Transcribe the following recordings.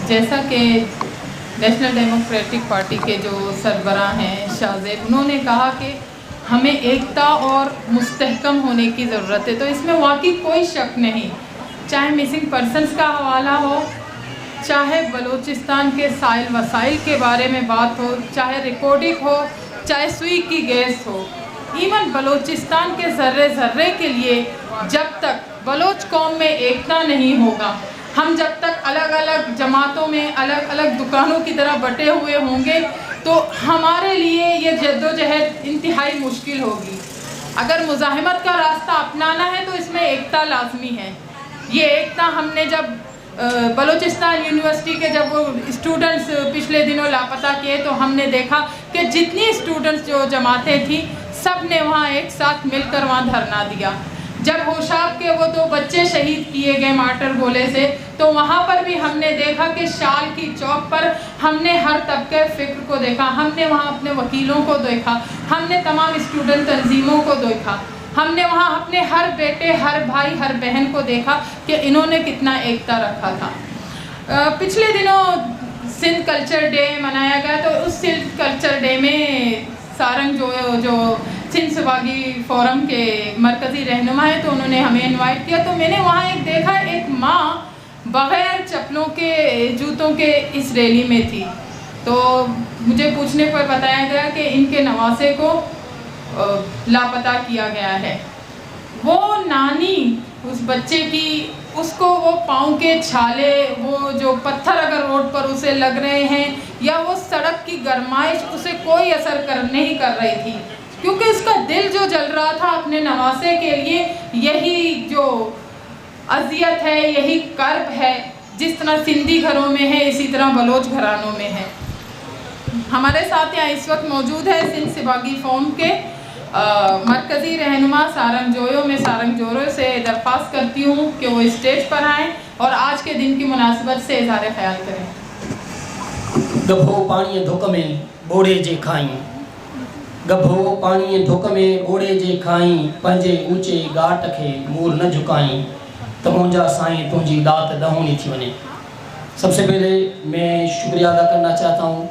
جیسا کہ national democratic party کے جو سربراہ ہیں شاہ زیب، انہوں نے کہا کہ ہمیں ایکتا اور مستحکم ہونے کی ضرورت ہے، تو اس میں واقعی کوئی شک نہیں، چاہے مسنگ پرسنز کا حوالہ ہو، چاہے بلوچستان کے سائل وسائل کے بارے میں بات ہو، چاہے ریکارڈنگ ہو، چاہے سوئی کی گیس ہو، ایون بلوچستان کے ذرے ذرے کے لیے جب تک بلوچ قوم میں ایکتا نہیں ہوگا، ہم جب تک الگ الگ جماعتوں میں الگ الگ دکانوں کی طرح بٹے ہوئے ہوں گے تو ہمارے لیے یہ جدوجہد انتہائی مشکل ہوگی۔ اگر مزاحمت کا راستہ اپنانا ہے تو اس میں ایکتا لازمی ہے۔ یہ ایکتا ہم نے جب بلوچستان یونیورسٹی کے جب وہ اسٹوڈنٹس پچھلے دنوں لاپتہ کیے تو ہم نے دیکھا کہ جتنی اسٹوڈنٹس جو جماعتیں تھیں سب نے وہاں ایک ساتھ مل کر وہاں دھرنا دیا۔ جب ہوشاب کے وہ 2 بچے شہید کیے گئے مارٹر گولے سے تو وہاں پر بھی ہم نے دیکھا کہ شال کی چوک پر ہم نے ہر طبقے فکر کو دیکھا، ہم نے وہاں اپنے وکیلوں کو دیکھا، ہم نے تمام اسٹوڈنٹ تنظیموں کو دیکھا، ہم نے وہاں اپنے ہر بیٹے، ہر بھائی، ہر بہن کو دیکھا کہ انہوں نے کتنا ایکتا رکھا تھا۔ پچھلے دنوں سندھ کلچر ڈے منایا گیا تو اس سندھ کلچر ڈے میں سارنگ جو سندھ سباگی فورم کے مرکزی رہنما ہے تو انہوں نے ہمیں انوائٹ کیا، تو میں نے وہاں ایک دیکھا ایک ماں بغیر چپلوں کے جوتوں کے اس ریلی میں تھی، تو مجھے پوچھنے پر بتایا گیا کہ ان کے نواسے کو لاپتہ کیا گیا ہے۔ وہ نانی اس بچے کی، اس کو وہ پاؤں کے چھالے، وہ جو پتھر اگر روڈ پر اسے لگ رہے ہیں یا وہ سڑک کی گرمائش اسے کوئی اثر نہیں کر رہی تھی، کیونکہ اس کا دل جو جل رہا تھا اپنے نواسے کے لیے، یہی جو اذیت ہے، یہی کرب ہے، جس طرح سندھی گھروں میں ہے اسی طرح بلوچ گھرانوں میں ہے۔ ہمارے ساتھ یہاں اس وقت موجود ہے سندھ سباگی فورم کے مرکزی رہنما سارنگ جویو۔ میں سارنگ جویو سے درخواست کرتی ہوں کہ وہ اسٹیج پر آئیں اور آج کے دن کی مناسبت سے اظہار خیال کریں۔ گبھو پانی دھوک میں بوڑے جے کھائیں، گبھو پانی دھوک میں بوڑے جے کھائیں، پنجے اونچے گاٹ کے مور نہ جھکائیں، تمونجا سائیں تنجی دات دہونی تھی ونے۔ سب سے پہلے میں شکریہ ادا کرنا چاہتا ہوں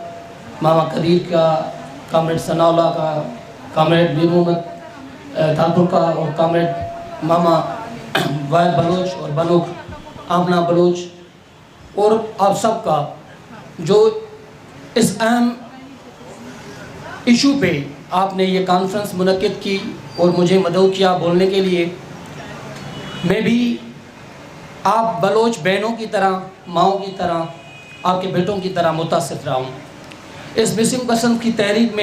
ماما قدیر کا، کامریڈ ثناء اللہ کا، کامریڈ بیر محمد تالپور کا، اور کامریڈ ماما واحد بلوچ اور بنوک آمنہ بلوچ، اور آپ سب کا جو اس اہم ایشو پہ آپ نے یہ کانفرنس منعقد کی اور مجھے مدعو کیا بولنے کے لیے۔ میں بھی آپ بلوچ بہنوں کی طرح، ماؤں کی طرح، آپ کے بیٹوں کی طرح متاثر رہا ہوں۔ اس مسنگ پسند کی تحریک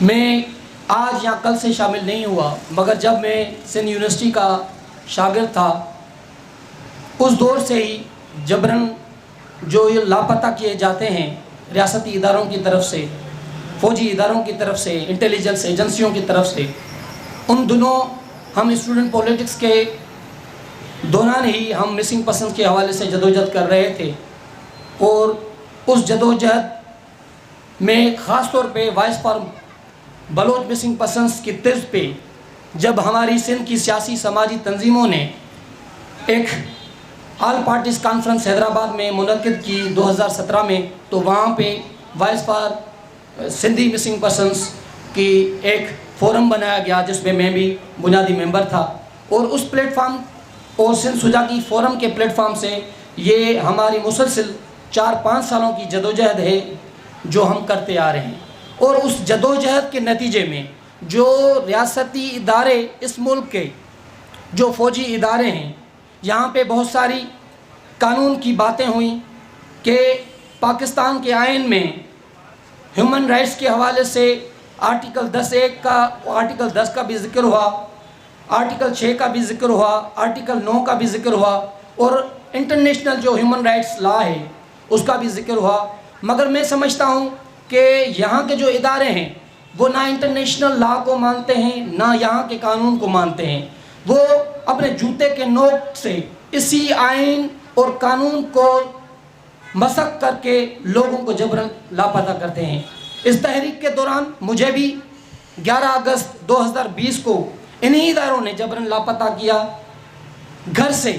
میں آج یا کل سے شامل نہیں ہوا، مگر جب میں سندھ یونیورسٹی کا شاگرد تھا اس دور سے ہی جبراً جو یہ لاپتہ کیے جاتے ہیں ریاستی اداروں کی طرف سے، فوجی اداروں کی طرف سے، انٹیلیجنس ایجنسیوں کی طرف سے، ان دنوں ہم اسٹوڈنٹ پولیٹکس کے دوران ہی ہم مسنگ پسند کے حوالے سے جدوجہد کر رہے تھے، اور اس جدوجہد میں خاص طور پہ وائس فار بلوچ مسنگ پسندس کی طرز پہ جب ہماری سندھ کی سیاسی سماجی تنظیموں نے ایک آل پارٹیز کانفرنس حیدرآباد میں منعقد کی 2017 میں، تو وہاں پہ voice for Sindhi missing persons کی ایک فورم بنایا گیا جس میں میں بھی بنیادی ممبر تھا، اور اس پلیٹ فارم اور سندھ سجاگی فورم کے پلیٹ فارم سے یہ ہماری مسلسل 4-5 سالوں کی جدوجہد ہے جو ہم کرتے آ رہے ہیں۔ اور اس جدوجہد کے نتیجے میں جو ریاستی ادارے اس ملک کے جو فوجی ادارے ہیں، یہاں پہ بہت ساری قانون کی باتیں ہوئیں کہ پاکستان کے آئین میں ہیومن رائٹس کے حوالے سے آرٹیکل 10(1) کا، آرٹیکل 10 کا بھی ذکر ہوا، آرٹیکل 6 کا بھی ذکر ہوا، آرٹیکل 9 کا بھی ذکر ہوا، اور انٹرنیشنل جو ہیومن رائٹس لا ہے اس کا بھی ذکر ہوا۔ مگر میں سمجھتا ہوں کہ یہاں کے جو ادارے ہیں وہ نہ انٹرنیشنل لا کو مانتے ہیں نہ یہاں کے قانون کو مانتے ہیں، وہ اپنے جوتے کے نوک سے اسی آئین اور قانون کو مسخ کر کے لوگوں کو جبراً لاپتہ کرتے ہیں۔ اس تحریک کے دوران مجھے بھی 11 اگست 2020 کو انہی اداروں نے جبراً لاپتہ کیا، گھر سے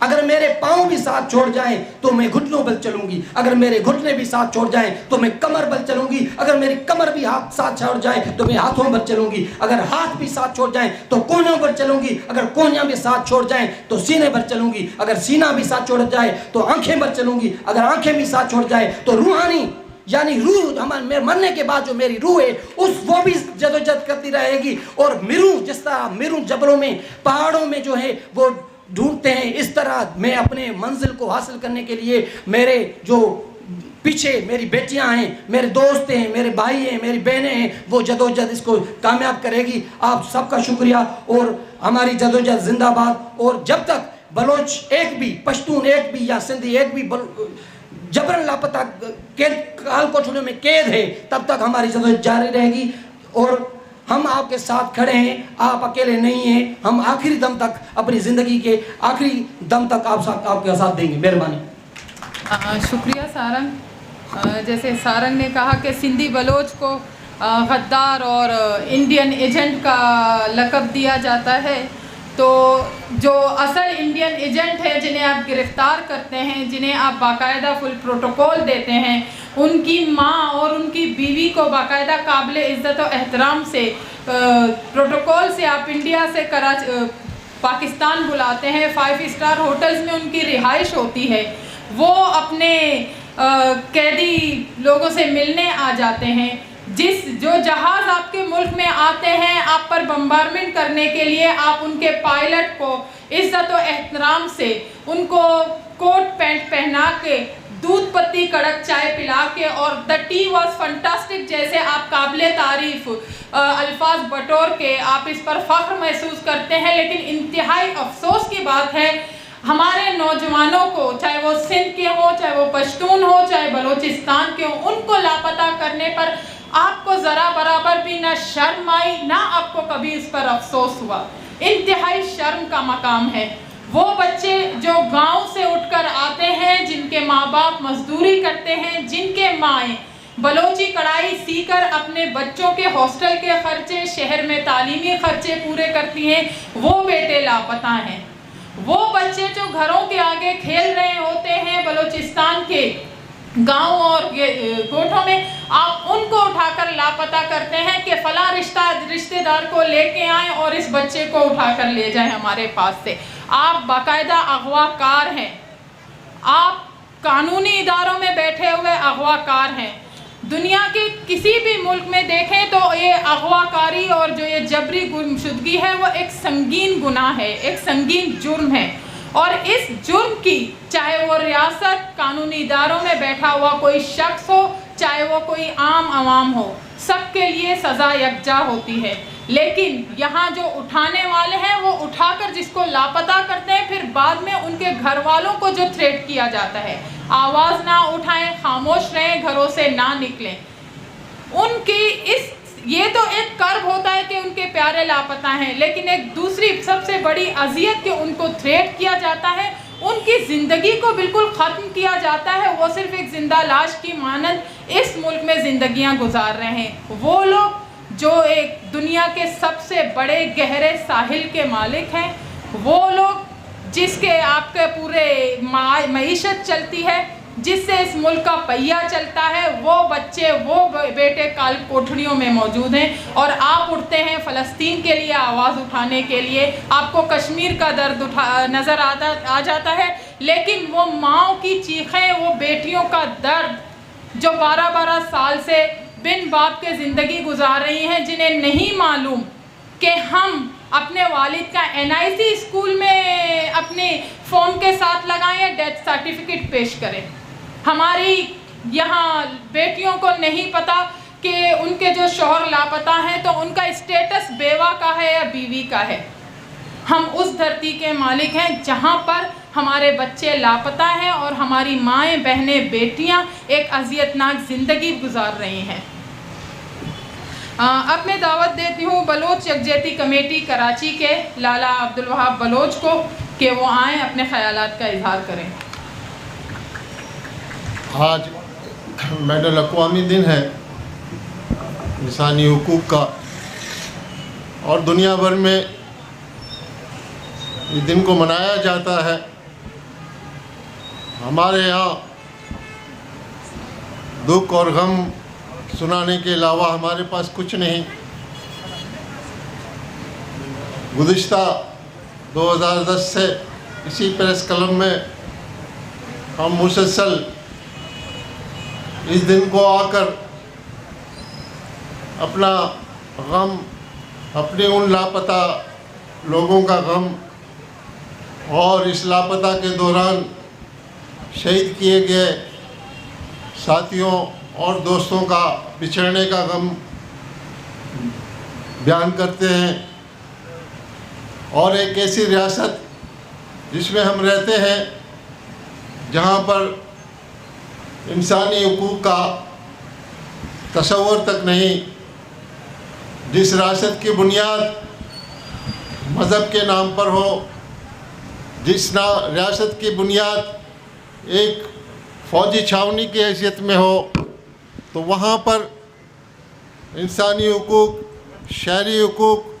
اگر میرے پاؤں بھی ساتھ چھوڑ جائیں تو میں گھٹنوں پر چلوں گی، اگر میرے گھٹنے بھی ساتھ چھوڑ جائیں تو میں کمر پر چلوں گی، اگر میری کمر بھی ہاتھ ساتھ چھوڑ جائیں تو میں ہاتھوں پر چلوں گی، اگر ہاتھ بھی ساتھ چھوڑ جائیں تو کونوں پر چلوں گی، اگر کونیاں بھی ساتھ چھوڑ جائیں تو سینے پر چلوں گی، اگر سینہ بھی ساتھ چھوڑ جائے تو آنکھیں پر چلوں گی، اگر آنکھیں بھی ساتھ چھوڑ جائے تو روحانی یعنی روح ہمارے مرنے کے بعد جو میری روح ہے وہ بھی جدوجہد کرتی رہے گی. اور مروں جس طرح مروں جبلوں میں پہاڑوں میں جو ہے وہ ڈھونڈتے ہیں، اس طرح میں اپنے منزل کو حاصل کرنے کے لیے میرے جو پیچھے میری بیٹیاں ہیں، میرے دوست ہیں، میرے بھائی ہیں، میری بہنیں ہیں، وہ جدوجہد اس کو کامیاب کرے گی. آپ سب کا شکریہ اور ہماری جدوجہد زندہ باد. اور جب تک بلوچ ایک بھی، پشتون ایک بھی یا سندھی ایک بھی جبرن لاپتہ کال کوٹھڑیوں میں قید ہے، تب تک ہماری جدوجہد جاری رہے گی. اور ہم آپ کے ساتھ کھڑے ہیں، آپ اکیلے نہیں ہیں. ہم آخری دم تک اپنی زندگی کے آخری دم تک آپ کے ساتھ دیں گے. مہربانی. شکریہ سارنگ. جیسے سارنگ نے کہا کہ سندھی بلوچ کو غدار اور انڈین ایجنٹ کا لقب دیا جاتا ہے، تو جو اصل انڈین ایجنٹ ہے جنہیں آپ گرفتار کرتے ہیں، جنہیں آپ باقاعدہ فل پروٹوکول دیتے ہیں، ان کی ماں اور ان کی بیوی کو باقاعدہ قابل عزت و احترام سے پروٹوکول سے آپ انڈیا سے پاکستان بلاتے ہیں. 5 اسٹار ہوٹلز میں ان کی رہائش ہوتی ہے. وہ اپنے قیدی لوگوں سے ملنے آ جاتے ہیں. جو جہاز آپ کے ملک میں آتے ہیں آپ پر بمبارمنٹ کرنے کے لیے، آپ ان کے پائلٹ کو عزت و احترام سے ان کو کوٹ پینٹ پہنا کے، دودھ پتی کڑک چائے پلا کے اور the tea was fantastic جیسے آپ قابل تعریف الفاظ بٹور کے آپ اس پر فخر محسوس کرتے ہیں. لیکن انتہائی افسوس کی بات ہے ہمارے نوجوانوں کو، چاہے وہ سندھ کے ہوں، چاہے وہ پشتون ہو، چاہے بلوچستان کے ہوں، ان کو لاپتہ کرنے پر آپ کو ذرا برابر بھی نہ شرم آئی، نہ آپ کو کبھی اس پر افسوس ہوا. انتہائی شرم کا مقام ہے. وہ بچے جو گاؤں سے اٹھ کر آتے ہیں، جن کے ماں باپ مزدوری کرتے ہیں، جن کے مائیں بلوچی کڑھائی سی کر اپنے بچوں کے ہاسٹل کے خرچے، شہر میں تعلیمی خرچے پورے کرتی ہیں، وہ بیٹے لاپتہ ہیں. وہ بچے جو گھروں کے آگے کھیل رہے ہوتے ہیں بلوچستان کے گاؤں اور کوٹھوں میں، آپ ان کو اٹھا کر لاپتہ کرتے ہیں کہ فلاں رشتہ دار کو لے کے آئیں اور اس بچے کو اٹھا کر لے جائیں ہمارے پاس سے. آپ باقاعدہ اغوا کار ہیں. آپ قانونی اداروں میں بیٹھے ہوئے اغوا کار ہیں. دنیا کے کسی بھی ملک میں دیکھیں تو یہ اغوا کاری اور جو یہ جبری گمشدگی ہے وہ ایک سنگین گناہ ہے، ایک سنگین جرم ہے. اور اس جرم کی چاہے وہ ریاست قانونی اداروں میں بیٹھا ہوا کوئی شخص ہو، چاہے وہ کوئی عام عوام ہو، سب کے لیے سزا یکجا ہوتی ہے. لیکن یہاں جو اٹھانے والے ہیں وہ اٹھا کر جس کو لاپتہ کرتے ہیں، پھر بعد میں ان کے گھر والوں کو جو تھریٹ کیا جاتا ہے، آواز نہ اٹھائیں، خاموش رہیں، گھروں سے نہ نکلیں. ان کی یہ تو ایک کرب ہوتا ہے کہ ان کے پیارے لاپتہ ہیں، لیکن ایک دوسری سب سے بڑی اذیت کہ ان کو تھریٹ کیا جاتا ہے، ان کی زندگی کو بالکل ختم کیا جاتا ہے. وہ صرف ایک زندہ لاش کی مانند اس ملک میں زندگیاں گزار رہے ہیں. وہ لوگ جو ایک دنیا کے سب سے بڑے گہرے ساحل کے مالک ہیں، وہ لوگ جس کے آپ کے پورے معیشت چلتی ہے، جس سے اس ملک کا پہیہ چلتا ہے، وہ بچے، وہ بیٹے کال کوٹھڑیوں میں موجود ہیں. اور آپ اٹھتے ہیں فلسطین کے لیے آواز اٹھانے کے لیے. آپ کو کشمیر کا درد نظر آ جاتا ہے، لیکن وہ ماؤں کی چیخیں، وہ بیٹیوں کا درد جو 12 سال سے بن باپ کے زندگی گزار رہی ہیں، جنہیں نہیں معلوم کہ ہم اپنے والد کا NIC اسکول میں اپنے فارم کے ساتھ لگائیں یا ڈیتھ سرٹیفکیٹ پیش کریں. ہماری یہاں بیٹیوں کو نہیں پتا کہ ان کے جو شوہر لاپتہ ہیں تو ان کا اسٹیٹس بیوہ کا ہے یا بیوی کا ہے. ہم اس دھرتی کے مالک ہیں جہاں پر ہمارے بچے لاپتہ ہیں اور ہماری مائیں، بہنیں، بیٹیاں ایک اذیتناک زندگی گزار رہی ہیں. اب میں دعوت دیتی ہوں بلوچ یکجہتی کمیٹی کراچی کے لالا عبدالوہاب بلوچ کو کہ وہ آئیں اپنے خیالات کا اظہار کریں. آج بین الاقوامی دن ہے انسانی حقوق کا، اور دنیا بھر میں یہ دن کو منایا جاتا ہے ہمارے یہاں دکھ اور غم سنانے کے علاوہ ہمارے پاس کچھ نہیں. گزشتہ 2010 سے اسی پریس کلب میں ہم مسلسل اس دن کو آ کر اپنا غم، اپنے ان لاپتہ لوگوں کا غم اور اس لاپتہ کے دوران شہید کیے گئے ساتھیوں اور دوستوں کا بچھڑنے کا غم بیان کرتے ہیں. اور ایک ایسی ریاست جس میں ہم رہتے ہیں جہاں پر انسانی حقوق کا تصور تک نہیں، جس ریاست کی بنیاد مذہب کے نام پر ہو، جس ریاست کی بنیاد ایک فوجی چھاونی کی حیثیت میں ہو، تو وہاں پر انسانی حقوق، شہری حقوق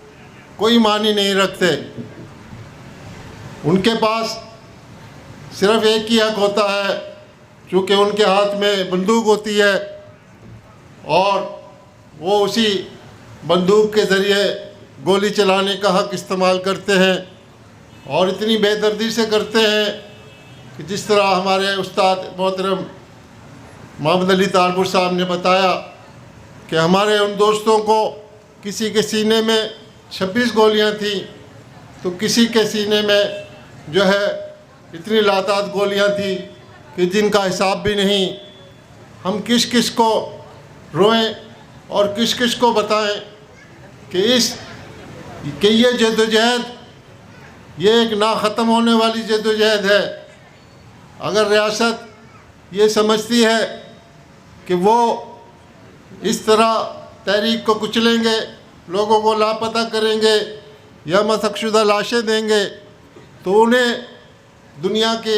کوئی معنی نہیں رکھتے. ان کے پاس صرف ایک ہی حق ہوتا ہے، چونکہ ان کے ہاتھ میں بندوق ہوتی ہے اور وہ اسی بندوق کے ذریعے گولی چلانے کا حق استعمال کرتے ہیں، اور اتنی بے دردی سے کرتے ہیں کہ جس طرح ہمارے استاد محترم محمد علی طالپور صاحب نے بتایا کہ ہمارے ان دوستوں کو کسی کے سینے میں 26 گولیاں تھیں تو کسی کے سینے میں جو ہے اتنی لاتعداد گولیاں تھیں کہ جن کا حساب بھی نہیں. ہم کس کس کو روئیں اور کس کس کو بتائیں کہ یہ جدوجہد یہ ایک نا ختم ہونے والی جدوجہد ہے. اگر ریاست یہ سمجھتی ہے کہ وہ اس طرح تحریک کو کچلیں گے، لوگوں کو لاپتہ کریں گے یا مسخ شدہ لاشیں دیں گے، تو انہیں دنیا کے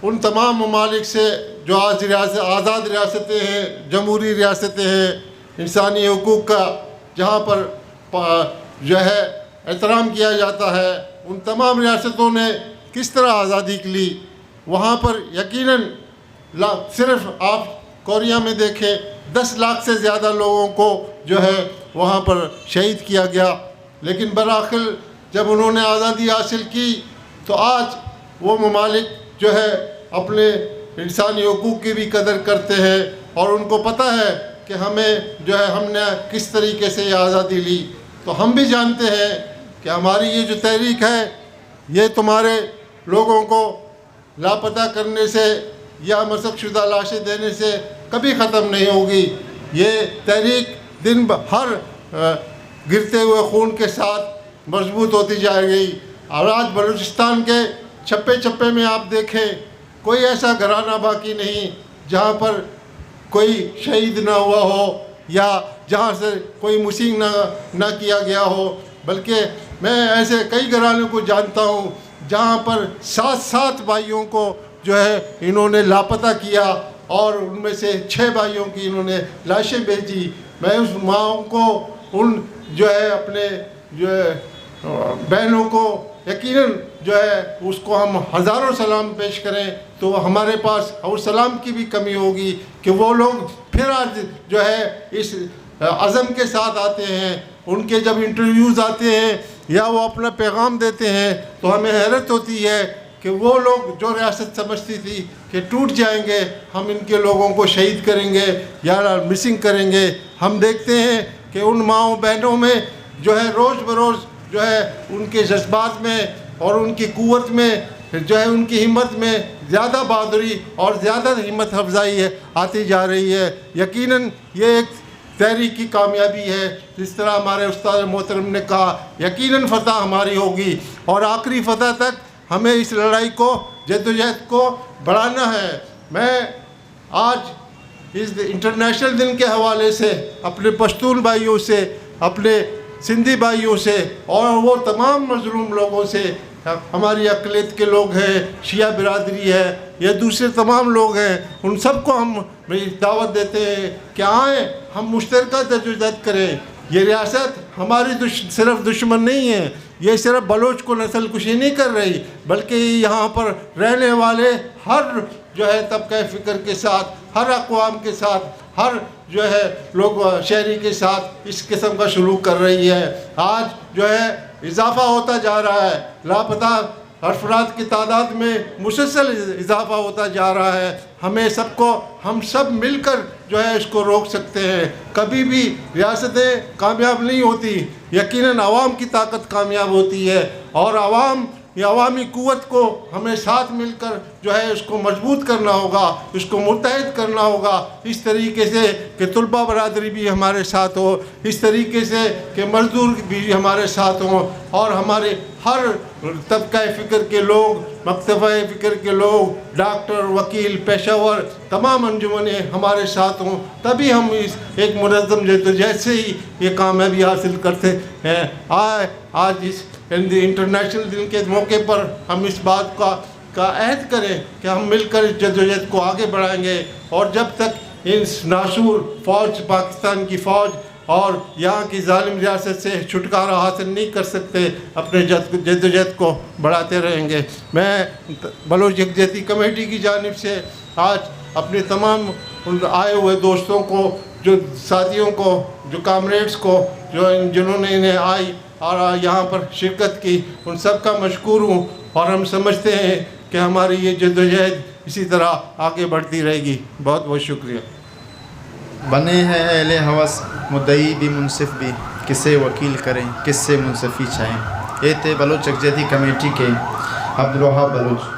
ان تمام ممالک سے جو آج آزاد ریاستیں ہیں، جمہوری ریاستیں ہیں، انسانی حقوق کا جہاں پر جو ہے احترام کیا جاتا ہے، ان تمام ریاستوں نے کس طرح آزادی کے لی. وہاں پر یقیناً صرف آپ کوریا میں دیکھیں 10 لاکھ سے زیادہ لوگوں کو جو ہے وہاں پر شہید کیا گیا. لیکن بالآخر جب انہوں نے آزادی حاصل کی تو آج وہ ممالک جو ہے اپنے انسانی حقوق کی بھی قدر کرتے ہیں اور ان کو پتہ ہے کہ ہمیں جو ہے ہم نے کس طریقے سے یہ آزادی لی. تو ہم بھی جانتے ہیں کہ ہماری یہ جو تحریک ہے یہ تمہارے لوگوں کو لاپتہ کرنے سے یا مسخ شدہ لاشیں دینے سے کبھی ختم نہیں ہوگی. یہ تحریک دن ہر گرتے ہوئے خون کے ساتھ مضبوط ہوتی جائے گی. اور آج بلوچستان کے چھپے چھپے میں آپ دیکھیں کوئی ایسا گھرانہ باقی نہیں جہاں پر کوئی شہید نہ ہوا ہو یا جہاں سے کوئی مسنگ نہ کیا گیا ہو، بلکہ میں ایسے کئی گھرانوں کو جانتا ہوں جہاں پر 7 بھائیوں کو جو ہے انہوں نے لاپتہ کیا اور ان میں سے 6 بھائیوں کی انہوں نے لاشیں بھیجی. میں اس ماؤں کو ان جو ہے اپنے جو ہے بہنوں کو یقیناً جو ہے اس کو ہم ہزاروں سلام پیش کریں تو ہمارے پاس اور سلام کی بھی کمی ہوگی کہ وہ لوگ پھر آج جو ہے اس عزم کے ساتھ آتے ہیں. ان کے جب انٹرویوز آتے ہیں یا وہ اپنا پیغام دیتے ہیں تو ہمیں حیرت ہوتی ہے کہ وہ لوگ جو ریاست سمجھتی تھی کہ ٹوٹ جائیں گے، ہم ان کے لوگوں کو شہید کریں گے یا مسنگ کریں گے، ہم دیکھتے ہیں کہ ان ماؤں بہنوں میں جو ہے روز بروز جو ہے ان کے جذبات میں اور ان کی قوت میں جو ہے ان کی ہمت میں زیادہ بہادری اور زیادہ ہمت افزائی ہے آتی جا رہی ہے. یقیناً یہ ایک تحریک کی کامیابی ہے. جس طرح ہمارے استاد محترم نے کہا یقیناً فتح ہماری ہوگی اور آخری فتح تک ہمیں اس لڑائی کو جدوجہد کو بڑھانا ہے. میں آج اس انٹرنیشنل دن کے حوالے سے اپنے پشتون بھائیوں سے، اپنے سندھی بھائیوں سے اور وہ تمام مظلوم لوگوں سے، ہماری اقلیت کے لوگ ہیں، شیعہ برادری ہے یا دوسرے تمام لوگ ہیں، ان سب کو ہم دعوت دیتے ہیں کہ آئیں ہم مشترکہ جدوجہد کریں. یہ ریاست ہماری صرف دشمن نہیں ہے، یہ صرف بلوچ کو نسل کشی نہیں کر رہی، بلکہ یہاں پر رہنے والے ہر جو ہے طبقہ فکر کے ساتھ، ہر اقوام کے ساتھ، ہر جو ہے لوگ شہری کے ساتھ اس قسم کا سلوک کر رہی ہے۔ آج جو ہے اضافہ ہوتا جا رہا ہے، لاپتہ افراد کی تعداد میں مسلسل اضافہ ہوتا جا رہا ہے۔ ہم سب مل کر جو ہے اس کو روک سکتے ہیں۔ کبھی بھی ریاستیں کامیاب نہیں ہوتی، یقیناً عوام کی طاقت کامیاب ہوتی ہے، اور عوامی قوت کو ہمیں ساتھ مل کر جو ہے اس کو مضبوط کرنا ہوگا، اس کو متحد کرنا ہوگا، اس طریقے سے کہ طلبہ برادری بھی ہمارے ساتھ ہو، اس طریقے سے کہ مزدور بھی ہمارے ساتھ ہوں، اور ہمارے ہر طبقہ فکر کے لوگ، مکتبہ فکر کے لوگ، ڈاکٹر، وکیل، پیشہ ور، تمام انجمنیں ہمارے ساتھ ہوں، تبھی ہم اس ایک منظم جدوجہد سے ہی یہ کامیابی حاصل کرتے ہیں۔ آج اس انٹرنیشنل دن کے موقع پر ہم اس بات کا عہد کریں کہ ہم مل کر اس جدوجہد کو آگے بڑھائیں گے، اور جب تک اس ناشور فوج، پاکستان کی فوج اور یہاں کی ظالم ریاست سے چھٹکارا حاصل نہیں کر سکتے، اپنے جدوجہد کو بڑھاتے رہیں گے۔ میں بلوچ یکجہتی کمیٹی کی جانب سے آج اپنے تمام آئے ہوئے دوستوں کو، جو ساتھیوں کو، جو کامریڈز کو، جنہوں نے انہیں آئی اور یہاں پر شرکت کی، ان سب کا مشکور ہوں، اور ہم سمجھتے ہیں کہ ہماری یہ جدوجہد اسی طرح آگے بڑھتی رہے گی۔ بہت بہت شکریہ۔ بنے ہیں اہل ہوس، مدعی بھی منصف بھی، کسے وکیل کریں، کس سے منصفی چاہیں۔ یہ تھے بلوچ یکجہتی کمیٹی کے عبدالوہاب بلوچ۔